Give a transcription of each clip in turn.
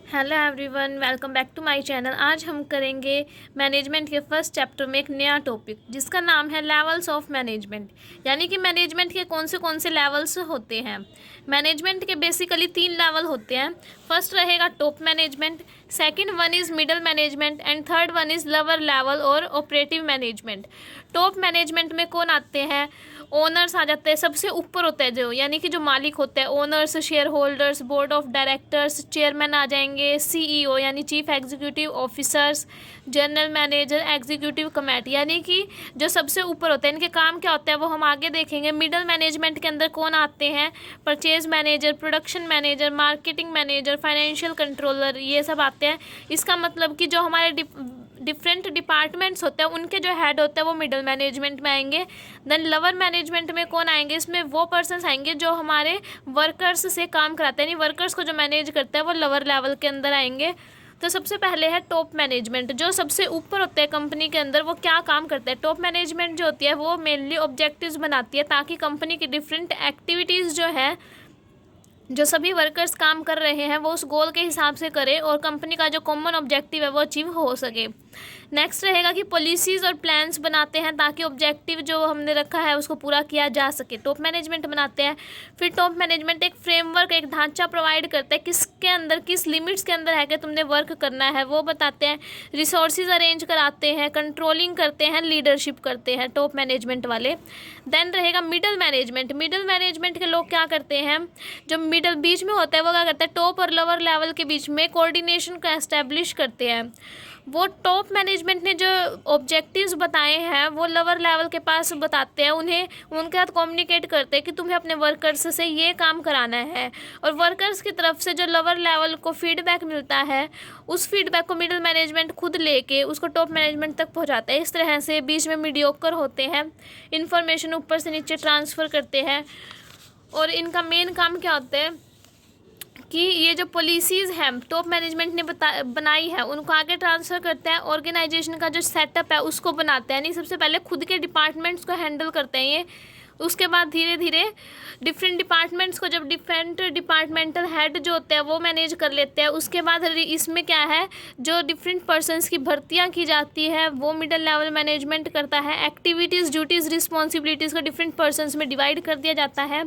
Hello everyone, welcome back to my channel. आज हम करेंगे मैनेजमेंट के फर्स्ट चैप्टर में एक नया टॉपिक जिसका नाम है लेवल्स ऑफ मैनेजमेंट। यानी कि मैनेजमेंट के कौन से लेवल्स होते हैं। मैनेजमेंट के बेसिकली 3 लेवल होते हैं। फर्स्ट रहेगा top management, second one is middle management and third one is lower level और ऑपरेटिव मैनेजमेंट। टॉप मैनेजमेंट में कौन आते हैं? ओनर्स आ जाते हैं, सबसे ऊपर होता है जो, यानी कि जो मालिक होते हैं, owners, share holders, board of directors, chairman आ जाएंगे, सीईओ यानी chief executive officers, general manager, executive committee, यानी कि जो सबसे ऊपर होते हैं। इनके काम क्या होता है वो हम आगे देखेंगे। मिडल मैनेजमेंट के अंदर कौन आते हैं? Purchase manager, production manager, marketing manager, financial controller, ये सब आते हैं। इसका मतलब कि जो हमारे डिफरेंट डिपार्टमेंट्स होते हैं उनके जो हेड होते हैं वो मिडल मैनेजमेंट में आएंगे। देन लोअर मैनेजमेंट में कौन आएंगे? इसमें वो पर्सन्स आएंगे जो हमारे वर्कर्स से काम कराते हैं, यानी वर्कर्स को जो मैनेज करते हैं वो लोअर लेवल के अंदर आएंगे। तो सबसे पहले है टॉप मैनेजमेंट। जो सबसे ऊपर होते हैं कंपनी के अंदर वो क्या काम करते हैं? टॉप मैनेजमेंट जो होती है वो मेनली ऑब्जेक्टिव्स बनाती है ताकि कंपनी की डिफरेंट एक्टिविटीज़ जो है, जो सभी वर्कर्स काम कर रहे हैं, वो उस गोल के हिसाब से करें और कंपनी का जो कॉमन ऑब्जेक्टिव है वो अचीव हो सके। नेक्स्ट रहेगा कि पॉलिसीज़ और प्लान्स बनाते हैं ताकि ऑब्जेक्टिव जो हमने रखा है उसको पूरा किया जा सके। टॉप मैनेजमेंट बनाते हैं। फिर टॉप मैनेजमेंट एक फ्रेमवर्क, एक ढांचा प्रोवाइड करता है, किसके अंदर, किस लिमिट्स के अंदर है कि तुमने वर्क करना है वो बताते हैं। रिसोर्सेज अरेंज कराते हैं, कंट्रोलिंग करते हैं, लीडरशिप करते हैं टॉप मैनेजमेंट वाले। देन रहेगा मिडल मैनेजमेंट। मिडल मैनेजमेंट के लोग क्या करते हैं? जो मिडल बीच में होता है वो क्या करता है? टॉप और लोअर लेवल के बीच में कोऑर्डिनेशन को एस्टेब्लिश करते हैं। वो टॉप मैनेजमेंट ने जो ऑब्जेक्टिव्स बताए हैं वो लोअर लेवल के पास बताते हैं, उन्हें उनके साथ कम्युनिकेट करते हैं कि तुम्हें अपने वर्कर्स से ये काम कराना है। और वर्कर्स की तरफ से जो लोअर लेवल को फीडबैक मिलता है उस फीडबैक को मिडिल मैनेजमेंट खुद लेके उसको टॉप मैनेजमेंट तक पहुंचाता है। इस तरह से बीच में मीडियोकर होते हैं, इन्फॉर्मेशन ऊपर से नीचे ट्रांसफ़र करते हैं। और इनका मेन काम क्या होता है कि ये जो पॉलिसीज़ हैं टॉप मैनेजमेंट ने बनाई है उनको आगे ट्रांसफ़र करते हैं। ऑर्गेनाइजेशन का जो सेटअप है उसको बनाते हैं, नहीं सबसे पहले खुद के डिपार्टमेंट्स को हैंडल करते हैं ये। उसके बाद धीरे धीरे डिफरेंट डिपार्टमेंट्स को, जब डिफरेंट डिपार्टमेंटल हेड जो होते हैं वो मैनेज कर लेते हैं, उसके बाद इसमें क्या है, जो डिफरेंट पर्सन्स की भर्तियां की जाती है वो मिडिल लेवल मैनेजमेंट करता है। एक्टिविटीज़, ड्यूटीज़, रिस्पॉन्सिबिलिटीज़ को डिफरेंट पर्सन्स में डिवाइड कर दिया जाता है,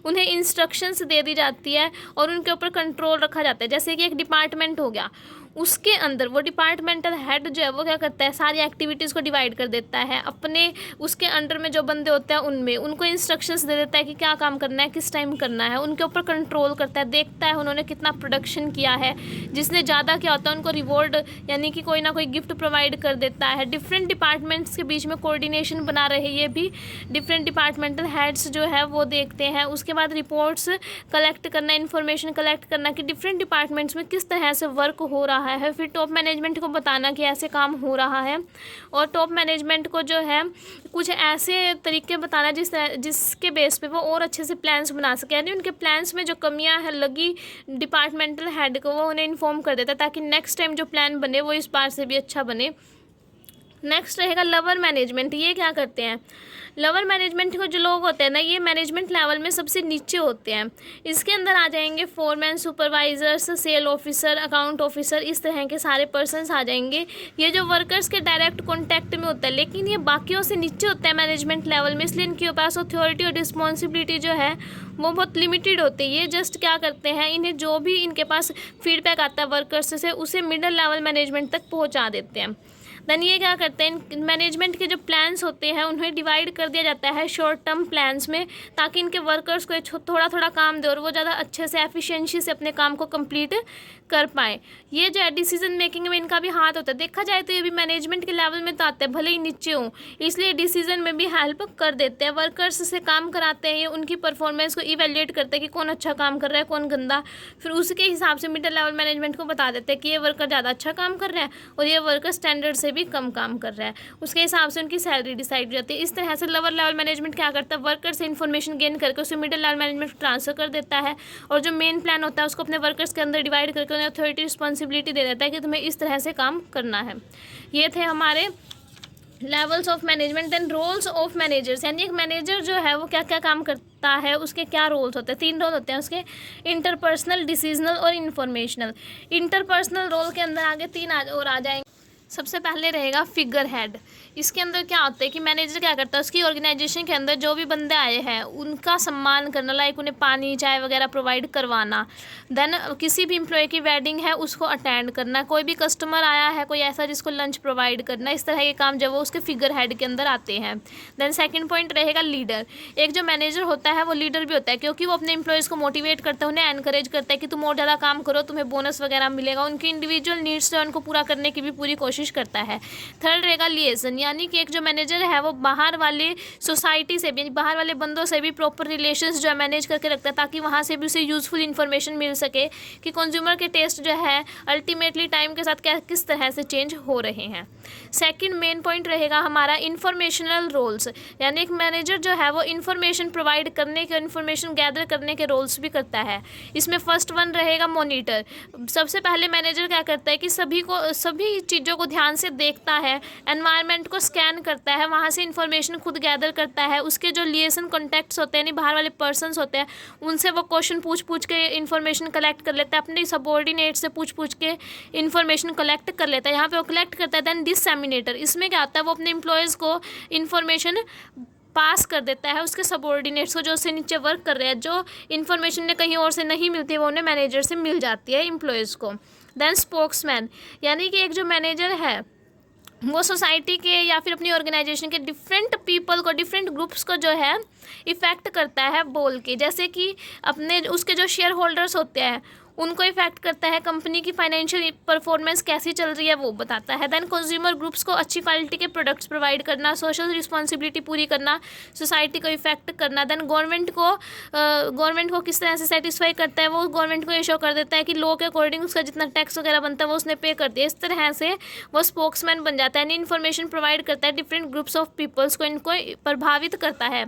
उन्हें इंस्ट्रक्शंस दे दी जाती है और उनके ऊपर कंट्रोल रखा जाता है। जैसे कि एक डिपार्टमेंट हो गया, उसके अंदर वो डिपार्टमेंटल हेड जो है वो क्या करता है, सारी एक्टिविटीज़ को डिवाइड कर देता है अपने उसके अंडर में जो बंदे होते हैं उनमें, उनको इंस्ट्रक्शंस दे देता है कि क्या काम करना है, किस टाइम करना है, उनके ऊपर कंट्रोल करता है, देखता है उन्होंने कितना प्रोडक्शन किया है, जिसने ज़्यादा किया होता है उनको रिवॉर्ड यानी कि कोई ना कोई गिफ्ट प्रोवाइड कर देता है। डिफरेंट डिपार्टमेंट्स के बीच में कोऑर्डिनेशन बना रहे, ये भी डिफरेंट डिपार्टमेंटल हेड्स जो है वो देखते हैं। उसके बाद रिपोर्ट्स कलेक्ट करना, इन्फॉर्मेशन कलेक्ट करना कि डिफरेंट डिपार्टमेंट्स में किस तरह से वर्क हो रहा है। फिर टॉप मैनेजमेंट को बताना कि ऐसे काम हो रहा है और टॉप मैनेजमेंट को जो है कुछ ऐसे तरीके बताना जिसके बेस पे वो और अच्छे से प्लान्स बना सके, यानी उनके प्लान्स में जो कमियां है लगी डिपार्टमेंटल हेड को वो उन्हें इन्फॉर्म कर देता है ताकि नेक्स्ट टाइम जो प्लान बने वो इस बार से भी अच्छा बने। नेक्स्ट रहेगा लोअर मैनेजमेंट। ये क्या करते हैं? लोअर मैनेजमेंट को जो लोग होते हैं ना, ये मैनेजमेंट लेवल में सबसे नीचे होते हैं। इसके अंदर आ जाएंगे foreman, supervisors, sale officer, account officer, इस तरह के सारे पर्सन्स आ जाएंगे। ये जो वर्कर्स के डायरेक्ट कॉन्टैक्ट में होता है, लेकिन ये बाकियों से नीचे होता है मैनेजमेंट लेवल में, इसलिए इनके पास अथॉरिटी और रिस्पॉन्सिबिलिटी जो है वो बहुत लिमिटेड होती है। ये जस्ट क्या करते हैं, इन्हें जो भी इनके पास फीडबैक आता है वर्कर्स से उसे मिडिल लेवल मैनेजमेंट तक पहुँचा देते हैं। देन ये क्या करते हैं, मैनेजमेंट के जो प्लान्स होते हैं उन्हें डिवाइड कर दिया जाता है शॉर्ट टर्म प्लान्स में ताकि इनके वर्कर्स को थोड़ा थोड़ा काम दे और वो ज़्यादा अच्छे से एफिशिएंसी से अपने काम को कंप्लीट कर पाएँ। ये जो है डिसीजन मेकिंग में इनका भी हाथ होता है। देखा जाए तो ये भी मैनेजमेंट के लेवल में तो आते हैं, भले ही नीचे हों, इसलिए डिसीजन में भी हेल्प कर देते हैं। वर्कर्स से काम कराते हैं, ये उनकी परफॉर्मेंस को इवेल्युएट करते हैं कि कौन अच्छा काम कर रहा है, कौन गंदा। फिर उसके हिसाब से मिडिल लेवल मैनेजमेंट को बता देते हैं कि ये वर्कर ज़्यादा अच्छा काम कर रहा है और ये वर्कर स्टैंडर्ड से भी कम काम कर रहा है, उसके हिसाब से उनकी सैलरी डिसाइड हो जाती है। इस तरह से लोअर लेवल मैनेजमेंट क्या करता है, वर्कर से इन्फॉर्मेशन गेन करके उसे मिडिल लेवल मैनेजमेंट ट्रांसफर कर देता है और जो मेन प्लान होता है उसको अपने वर्कर्स के अंदर डिवाइड करके उन्हें अथॉरिटी रिस्पॉन्सिबिलिटी दे देता है कि तुम्हें इस तरह से काम करना है। ये थे हमारे levels of management, then roles of managers, यानी एक मैनेजर जो है वो क्या क्या काम करता है, उसके क्या रोल्स होते हैं। 3 रोल होते हैं उसके, इंटरपर्सनल, डिसीजनल और इन्फॉर्मेशनल। इंटरपर्सनल रोल के अंदर आगे 3 और आ जाएंगे। सबसे पहले रहेगा फिगर हेड। इसके अंदर क्या होता है कि मैनेजर क्या करता है, उसकी ऑर्गेनाइजेशन के अंदर जो भी बंदे आए हैं उनका सम्मान करना, लाइक उन्हें पानी चाय वगैरह प्रोवाइड करवाना। देन किसी भी एम्प्लॉय की वेडिंग है उसको अटेंड करना, कोई भी कस्टमर आया है कोई ऐसा जिसको लंच प्रोवाइड करना, इस तरह के काम जब वो उसके फिगर हेड के अंदर आते हैं। देन सेकंड पॉइंट रहेगा लीडर। एक जो मैनेजर होता है वो लीडर भी होता है, क्योंकि वो अपने एम्प्लॉयज़ को मोटिवेट करता है, उन्हें एनकरेज करता है कि तुम और ज़्यादा काम करो, तुम्हें बोनस वगैरह मिलेगा। उनकी इंडिविजुअल नीड्स जो है उनको पूरा करने की भी पूरी कोशिश करता है। थर्ड रहेगा लिएजन, यानी कि एक जो मैनेजर है वो बाहर वाले सोसाइटी से भी, बाहर वाले बंदों से भी प्रॉपर रिलेशंस जो है मैनेज करके रखता है, ताकि वहाँ से भी उसे यूज़फुल इन्फॉर्मेशन मिल सके कि कंज्यूमर के टेस्ट जो है अल्टीमेटली टाइम के साथ क्या किस तरह से चेंज हो रहे हैं। सेकंड मेन पॉइंट रहेगा हमारा इंफॉर्मेशनल रोल्स, यानी एक मैनेजर जो है वो इन्फॉर्मेशन प्रोवाइड करने के, इन्फॉर्मेशन गैदर करने के रोल्स भी करता है। इसमें फर्स्ट वन रहेगा मॉनिटर। सबसे पहले मैनेजर क्या करता है कि सभी चीज़ों को ध्यान से देखता है, एनवायरनमेंट को स्कैन करता है, वहाँ से इन्फॉर्मेशन खुद गैदर करता है। उसके जो लिएसन कॉन्टैक्ट्स होते हैं, यानी बाहर वाले पर्सन्स होते हैं, उनसे वो क्वेश्चन पूछ के इन्फॉर्मेशन कलेक्ट कर लेता है, अपने सबॉर्डिनेट से पूछ के इन्फॉर्मेशन कलेक्ट कर लेता है। यहाँ पे वो कलेक्ट करता है। देन डिससेमिनेटर, इसमें क्या होता है वो अपने एम्प्लॉयज़ को इन्फॉर्मेशन पास कर देता है उसके सबॉर्डिनेट्स को, जो उससे नीचे वर्क कर रहे हैं। जो इन्फॉर्मेशन ने कहीं और से नहीं मिलती वो उन्हें मैनेजर से मिल जाती है एम्प्लॉयज़ को। देन स्पोक्समैन, यानी कि एक जो मैनेजर है वो सोसाइटी के या फिर अपनी ऑर्गेनाइजेशन के डिफरेंट पीपल को, डिफरेंट ग्रुप्स को जो है इफ़ेक्ट करता है बोल के, जैसे कि अपने उसके जो शेयर होल्डर्स होते हैं उनको इफेक्ट करता है, कंपनी की फाइनेंशियल परफॉर्मेंस कैसी चल रही है वो बताता है। देन कंज्यूमर ग्रुप्स को अच्छी क्वालिटी के प्रोडक्ट्स प्रोवाइड करना, सोशल रिस्पॉन्सिबिलिटी पूरी करना, सोसाइटी को इफेक्ट करना। देन गवर्नमेंट को किस तरह से सेटिस्फाई करता है, वो गवर्नमेंट को ये शो कर देता है कि लॉ के अकॉर्डिंग उसका जितना टैक्स वगैरह बनता है वो उसने पे कर दिया। इस तरह से वो स्पोक्समैन बन जाता है, इन्फॉर्मेशन प्रोवाइड करता है डिफरेंट ग्रुप्स ऑफ पीपल्स को, इनको प्रभावित करता है।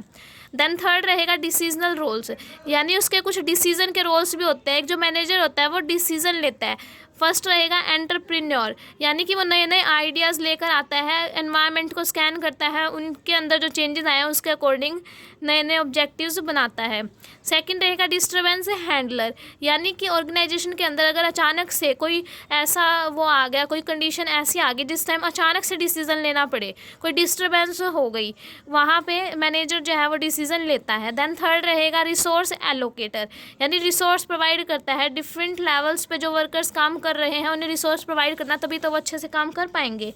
देन थर्ड रहेगा डिसीजनल रोल्स, यानी उसके कुछ डिसीजन के रोल्स भी होते हैं। एक जो मैनेजर होता है वो डिसीजन लेता है। फर्स्ट रहेगा एंटरप्रेन्योर, यानी कि वो नए नए आइडियाज़ लेकर आता है, एनवायरनमेंट को स्कैन करता है, उनके अंदर जो चेंजेस आए हैं उसके अकॉर्डिंग नए नए ऑब्जेक्टिव्स बनाता है। सेकंड रहेगा डिस्टर्बेंस हैंडलर, यानी कि ऑर्गेनाइजेशन के अंदर अगर अचानक से कोई ऐसा वो आ गया, कोई कंडीशन ऐसी आ गई जिस टाइम अचानक से डिसीजन लेना पड़े, कोई डिस्टर्बेंस हो गई, वहाँ पे मैनेजर जो है वो डिसीजन लेता है। देन थर्ड रहेगा रिसोर्स एलोकेटर, यानी रिसोर्स प्रोवाइड करता है, डिफरेंट लेवल्स पे जो वर्कर्स काम कर रहे हैं उन्हें रिसोर्स प्रोवाइड करना, तभी तो वो अच्छे से काम कर पाएंगे।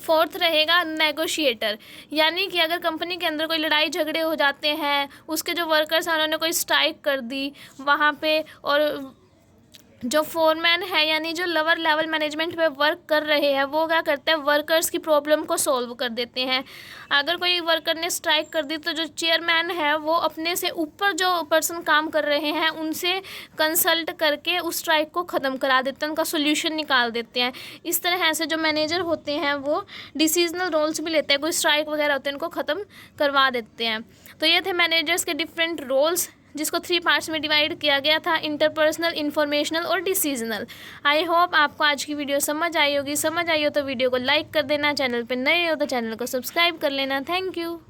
फोर्थ रहेगा नेगोशिएटर, यानी कि अगर कंपनी के अंदर कोई लड़ाई झगड़े हो जाते हैं, उसके जो वर्कर्स हैं उन्होंने कोई स्ट्राइक कर दी वहाँ पे, और जो फोरमैन है यानी जो लोअर लेवल मैनेजमेंट पे वर्क कर रहे हैं वो क्या करते हैं, वर्कर्स की प्रॉब्लम को सॉल्व कर देते हैं। अगर कोई वर्कर ने स्ट्राइक कर दी तो जो चेयरमैन है वो अपने से ऊपर जो पर्सन काम कर रहे हैं उनसे कंसल्ट करके उस स्ट्राइक को ख़त्म करा देते हैं, उनका सोल्यूशन निकाल देते हैं। इस तरह से जो मैनेजर होते हैं वो डिसीजनल रोल्स भी लेते हैं, कोई स्ट्राइक वगैरह होते हैं उनको ख़त्म करवा देते हैं। तो ये थे मैनेजर्स के डिफरेंट रोल्स, जिसको 3 पार्ट्स में डिवाइड किया गया था, इंटरपर्सनल, इन्फॉर्मेशनल और डिसीजनल। आई होप आपको आज की वीडियो समझ आई होगी। समझ आई हो तो वीडियो को लाइक कर देना, चैनल पर नए हो तो चैनल को सब्सक्राइब कर लेना। Thank you.